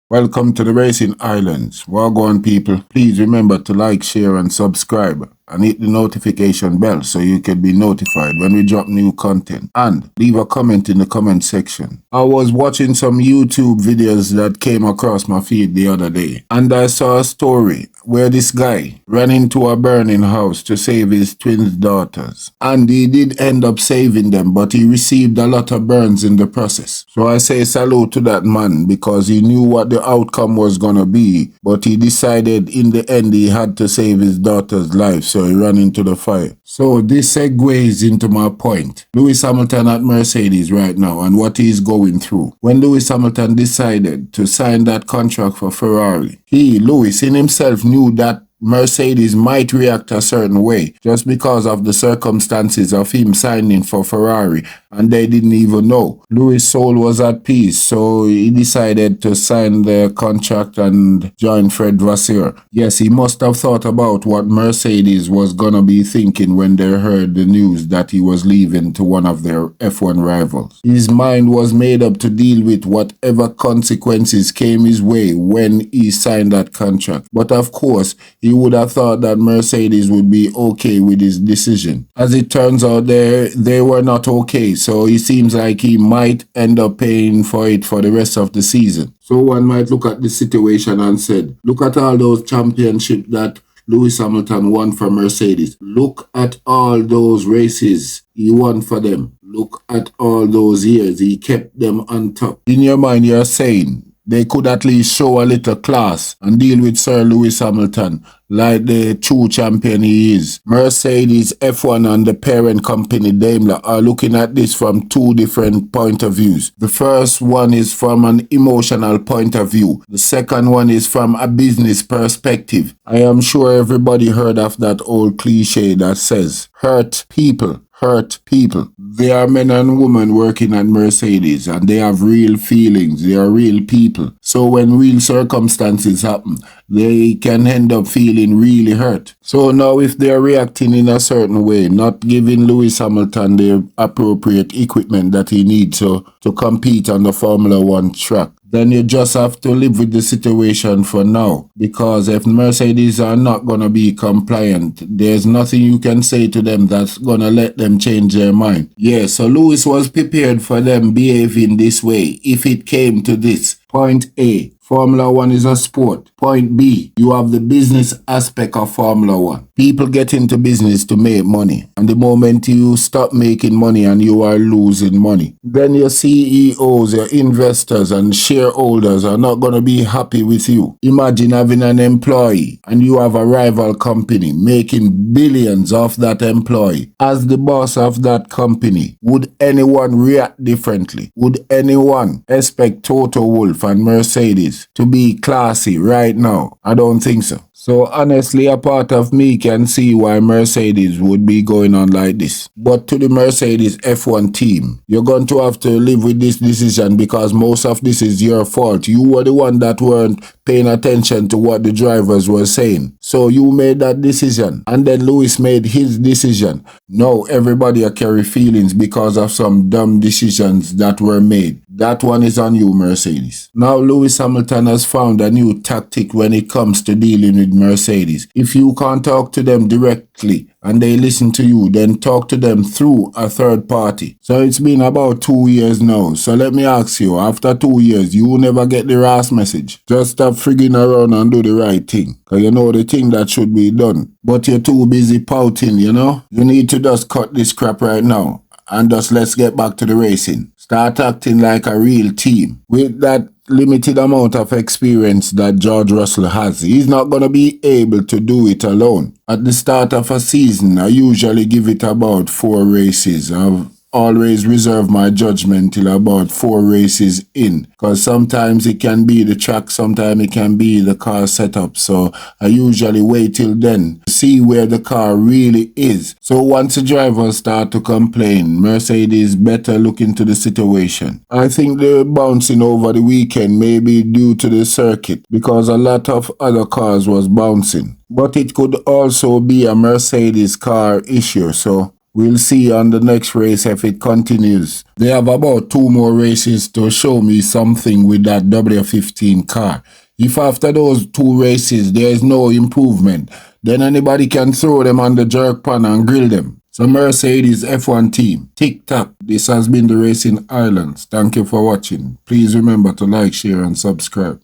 Welcome to the Racing Islands. Well on, people. Please remember to like, share, and subscribe. And hit the notification bell so you can be notified when we drop new content. And leave a comment in the comment section. I was watching some YouTube videos that came across my feed the other day. And I saw a story where this guy ran into a burning house to save his twin daughters. And he did end up saving them, but he received a lot of burns in the process. So I say salute to that man because he knew what the outcome was gonna be, but he decided in the end he had to save his daughter's life, so he ran into the fire. So this segues into my point. Lewis Hamilton at Mercedes right now and what he's going through. When Lewis Hamilton decided to sign that contract for Ferrari, Lewis in himself knew that Mercedes might react a certain way just because of the circumstances of him signing for Ferrari, and they didn't even know. Lewis' soul was at peace, so he decided to sign the contract and join Fred Vasseur. Yes, he must have thought about what Mercedes was gonna be thinking when they heard the news that he was leaving to one of their F1 rivals. His mind was made up to deal with whatever consequences came his way when he signed that contract. But of course, he would have thought that Mercedes would be okay with his decision. As it turns out, they were not okay, so it seems like he might end up paying for it for the rest of the season. So one might look at the situation and said, look at all those championships that Lewis Hamilton won for Mercedes. Look at all those races he won for them. Look at all those years he kept them on top. In your mind, you're saying they could at least show a little class and deal with Sir Lewis Hamilton like the true champion he is. Mercedes, F1 and the parent company Daimler are looking at this from two different point of views. The first one is from an emotional point of view. The second one is from a business perspective. I am sure everybody heard of that old cliche that says, hurt people. Hurt people. They are men and women working at Mercedes and they have real feelings. They are real people. So when real circumstances happen, they can end up feeling really hurt. So now if they're reacting in a certain way, not giving Lewis Hamilton the appropriate equipment that he needs to compete on the Formula One track, then you just have to live with the situation for now. Because if Mercedes are not going to be compliant, there's nothing you can say to them that's going to let them change their mind. Yeah, so Lewis was prepared for them behaving this way if it came to this. Point A, Formula One is a sport. Point B, you have the business aspect of Formula One. People get into business to make money. And the moment you stop making money and you are losing money, then your CEOs, your investors and shareholders are not going to be happy with you. Imagine having an employee and you have a rival company making billions off that employee. As the boss of that company, would anyone react differently? Would anyone expect Toto Wolff and Mercedes to be classy right now? I don't think so. So honestly, a part of me can see why Mercedes would be going on like this. But to the Mercedes F1 team, you're going to have to live with this decision because most of this is your fault. You were the one that weren't paying attention to what the drivers were saying. So you made that decision and then Lewis made his decision. Now everybody are carry feelings because of some dumb decisions that were made. That one is on you, Mercedes. Now Lewis Hamilton has found a new tactic when it comes to dealing with Mercedes. If you can't talk to them directly and they listen to you, then talk to them through a third party. So it's been about 2 years now. So let me ask you, after 2 years, you never get the last message. Just stop frigging around and do the right thing. Because you know the thing that should be done. But you're too busy pouting, you know? You need to just cut this crap right now. And just let's get back to the racing. Start acting like a real team. With that limited amount of experience that George Russell has, he's not going to be able to do it alone. At the start of a season, I usually give it about 4 races. I've always reserve my judgment till about 4 races in, because sometimes it can be the track, sometimes it can be the car setup. So I usually wait till then to see where the car really is. So once the drivers start to complain, Mercedes better look into the situation. I think the bouncing over the weekend may be due to the circuit because a lot of other cars was bouncing. But it could also be a Mercedes car issue. So We'll see on the next race if it continues. They have about 2 more races to show me something with that W15 car. If after those 2 races there is no improvement, then anybody can throw them on the jerk pan and grill them. So Mercedes F1 team, tick-tock, this has been the Racing Islands. Thank you for watching. Please remember to like, share and subscribe.